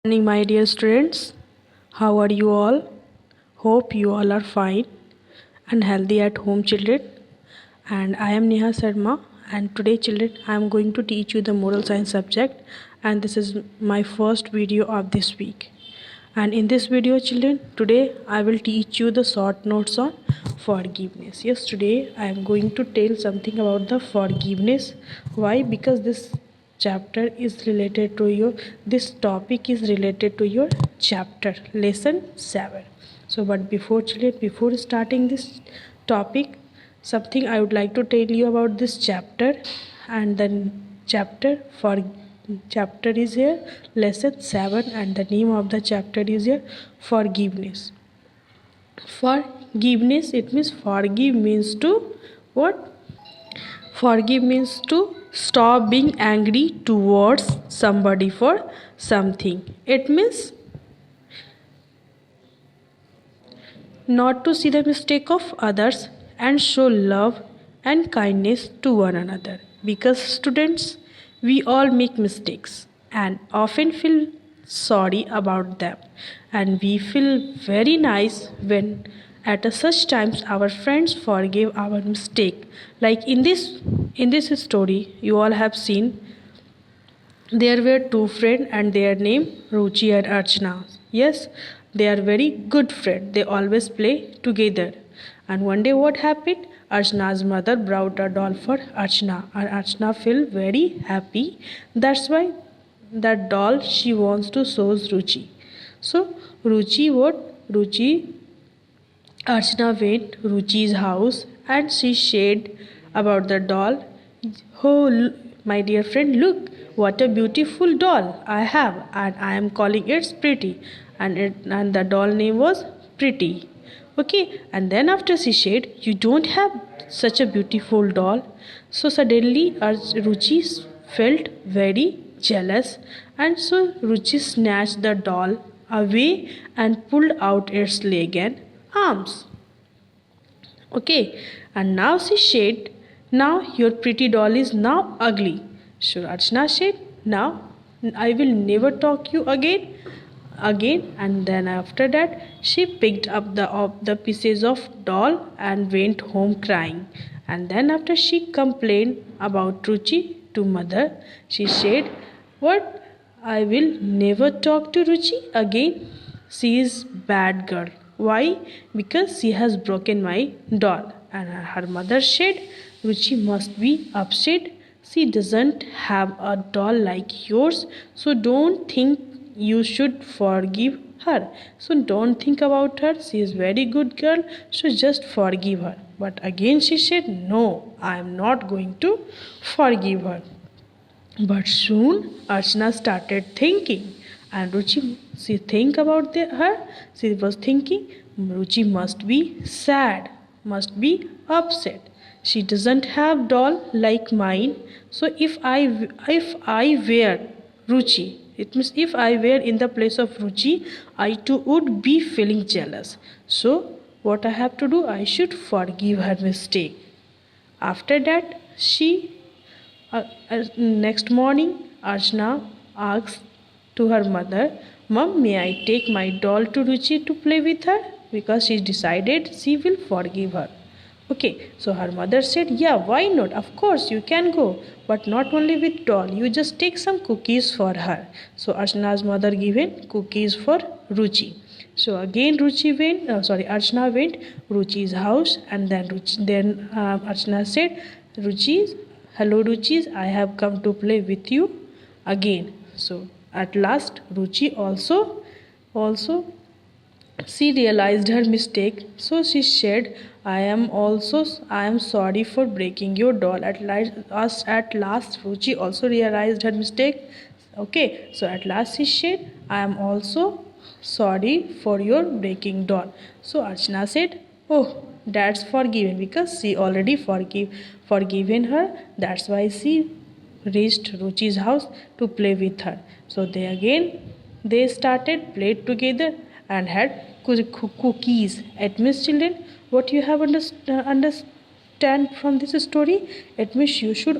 Morning, my dear students. How are you all? Hope you all are fine and healthy at home, children. And I am Neha Sharma. And today, children, I am going to teach you the moral science subject. And this is my first video of this week. And in this video, children, today I will teach you the short notes on forgiveness. Yes, today I am going to tell something about the forgiveness. Why? Because this chapter is related to your this topic is related to your chapter lesson 7. So but before children, before starting this topic, something I would like to tell you about this chapter. And then chapter is here lesson 7, and the name of the chapter is here forgiveness. Forgiveness, it means forgive means to what? Forgive means to stop being angry towards somebody for something. It means not to see the mistake of others and show love and kindness to one another. Because students, we all make mistakes and often feel sorry about them, and we feel very nice when at such times our friends forgive our mistake. Like in this story you all have seen, there were two friends and their name Ruchi and Archana. Yes, they are very good friends. They always play together. And one day what happened? Archana's mother brought a doll for Archana, and Archana felt very happy. That's why that doll she wants to show Ruchi. So Archana went to Ruchi's house and she said about the doll, "Oh, my dear friend, look what a beautiful doll I have, and I am calling it Pretty." And the doll name was Pretty. Okay, and then after she said, "You don't have such a beautiful doll." So suddenly Ruchi felt very jealous, and so Ruchi snatched the doll away and pulled out its leg and arms. Okay, and now she said, "Now your pretty doll is now ugly." So Archana said, "Now I will never talk you again. And then after that she picked up the pieces of doll and went home crying. And then after she complained about Ruchi to mother, she said, "What? I will never talk to Ruchi again. She is bad girl. Why? Because she has broken my doll." And her mother said, "Ruchi must be upset. She doesn't have a doll like yours, so don't think you should forgive her. So don't think about her. She is very good girl, so just forgive her." But again she said, "No, I am not going to forgive her." But soon Archana started thinking, and Ruchi, she think about her. She was thinking, Ruchi must be sad, must be upset. She doesn't have doll like mine. So if I wear Ruchi, it means if I were in the place of Ruchi, I too would be feeling jealous. So what I have to do? I should forgive her mistake. After that, next morning, Archana asked to her mother, "Mom, may I take my doll to Ruchi to play with her?" Because she decided she will forgive her. Okay, so her mother said, "Yeah, why not? Of course, you can go, but not only with doll. You just take some cookies for her." So Archana's mother given cookies for Ruchi. So again Archana went Ruchi's house, and then Archana said, "Hello, Ruchi, I have come to play with you again." So at last Ruchi also she realized her mistake. So she said, I am sorry for breaking your doll." At last Ruchi also realized her mistake. Okay, so at last she said, "I am also sorry for your breaking doll." So Archana said, "Oh, that's forgiven," because she already forgiven her. That's why she reached Ruchi's house to play with her. So they started played together and had cookies. It means, children, what you have understand from this story, it means you should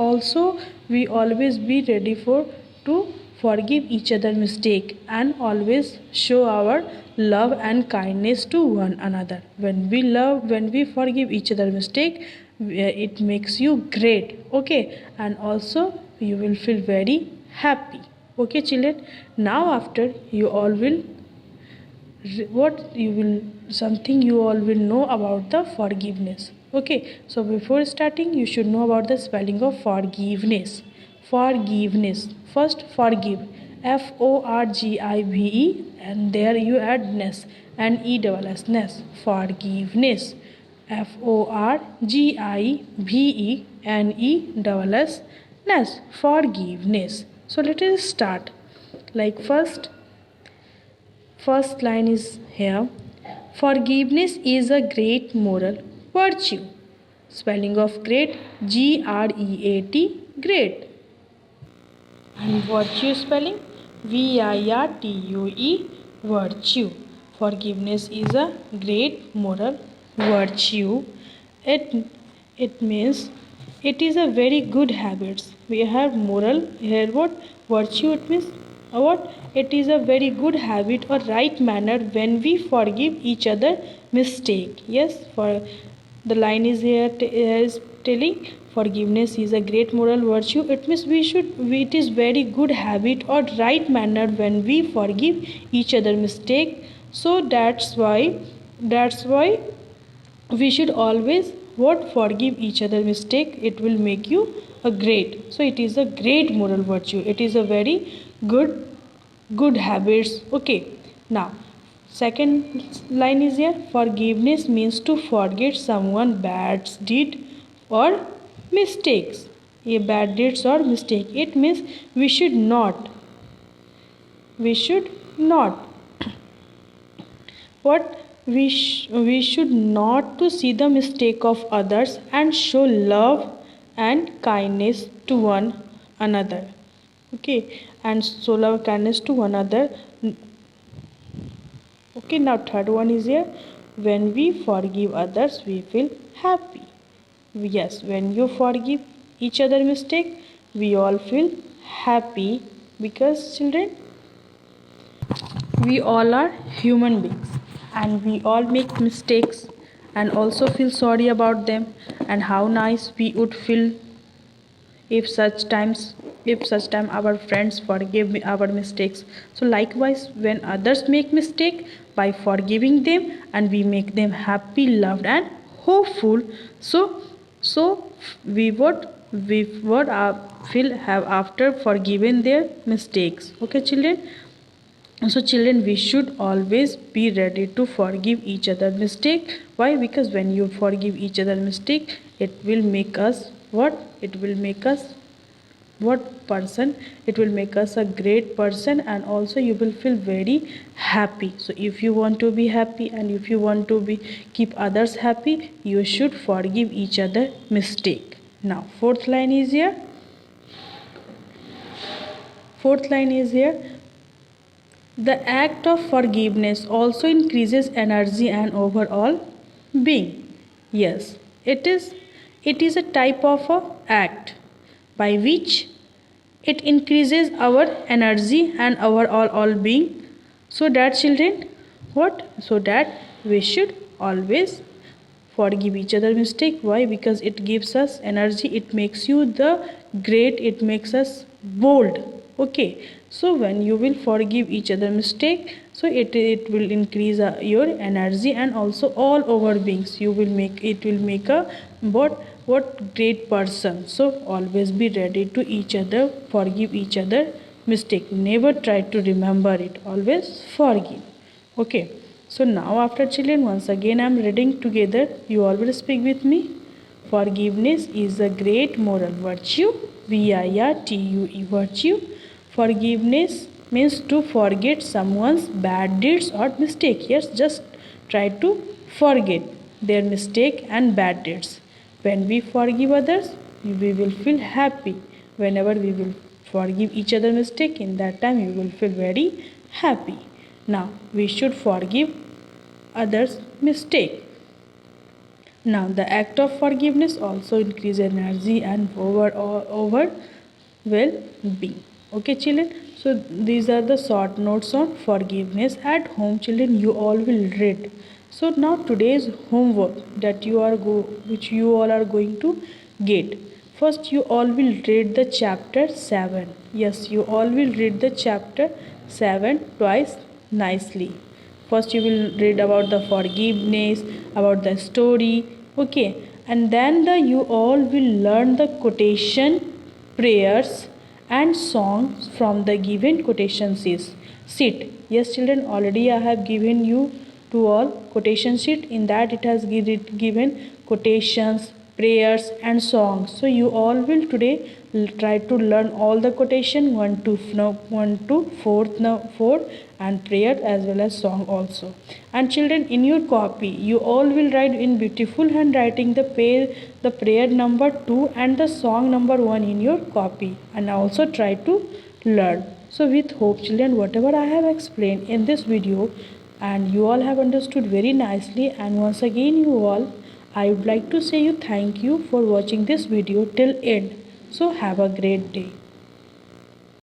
also we always be ready for to forgive each other mistake and always show our love and kindness to one another. When we forgive each other mistake, it makes you great, okay, and also you will feel very happy. Okay children, now after you all will what you will something you all will know about the forgiveness. Okay, so before starting you should know about the spelling of forgiveness. Forgiveness, first forgive, forgive, and there you add ness, and e double s, ness, forgiveness, forgive, and e double s, ness, forgiveness. So let us start. Like first line is here. Forgiveness is a great moral virtue. Spelling of great, G-R-E-A-T, great. And virtue spelling, V-I-R-T-U-E, virtue. Forgiveness is a great moral virtue. It means it is a very good habits. We have moral here. What virtue? It means what? It is a very good habit or right manner when we forgive each other mistake. Yes, for the line is here is telling forgiveness is a great moral virtue. It means it is very good habit or right manner when we forgive each other mistake. So that's why we should always what forgive each other mistake. It will make you a great. So it is a great moral virtue. It is a very good habits. Okay, now second line is here. Forgiveness means to forget someone bad deed or mistakes. A bad deeds or mistake. It means we should not what we should not to see the mistake of others and show love and kindness to one another. Okay, and show love kindness to one another. Okay, now third one is here. When we forgive others, we feel happy. Yes, when you forgive each other mistake, we all feel happy because children, we all are human beings and we all make mistakes and also feel sorry about them. And how nice we would feel if such time our friends forgive our mistakes. So likewise, when others make mistake, by forgiving them and we make them happy, loved and hopeful. So we would feel have after forgiving their mistakes. Okay children, so children, we should always be ready to forgive each other mistake. Why? Because when you forgive each other mistake, it will make us what? It will make us what person? It will make us a great person and also you will feel very happy. So if you want to be happy and if you want to be keep others happy, you should forgive each other mistake. Now fourth line is here. The act of forgiveness also increases energy and overall being. Yes, it is a type of a act by which it increases our energy and our all being. So that children, what? So that we should always forgive each other mistake. Why? Because it gives us energy, it makes you the great, it makes us bold. Okay, so when you will forgive each other mistake, so it will increase your energy and also all over beings. You will make it will make a what great person. So always be ready to each other, forgive each other mistake. Never try to remember it, always forgive. Okay, so now after children, once again I am reading together. You all will speak with me. Forgiveness is a great moral virtue. virtue, virtue. Forgiveness means to forget someone's bad deeds or mistake. Yes, just try to forget their mistake and bad deeds. When we forgive others, we will feel happy. Whenever we will forgive each other mistake, in that time you will feel very happy. Now we should forgive others mistake. Now the act of forgiveness also increase energy and over well being. Okay children, So these are the short notes on forgiveness. At home, children, you all will read. So now today's homework that which you all are going to get. First, you all will read the chapter 7. Yes, you all will read the chapter 7 twice nicely. First, you will read about the forgiveness, about the story, okay, and then you all will learn the quotation, prayers, and songs from the given quotation sheet. Yes, children, already I have given you to all quotation sheet. In that, it has given quotations, prayers, and songs. So you all will today try to learn all the quotation 1 to 4 and prayer as well as song also. And children, in your copy you all will write in beautiful handwriting the prayer number 2 and the song number 1 in your copy, and also try to learn. So with hope, children, whatever I have explained in this video and you all have understood very nicely, and once again you all, I would like to say you thank you for watching this video till end. So have a great day.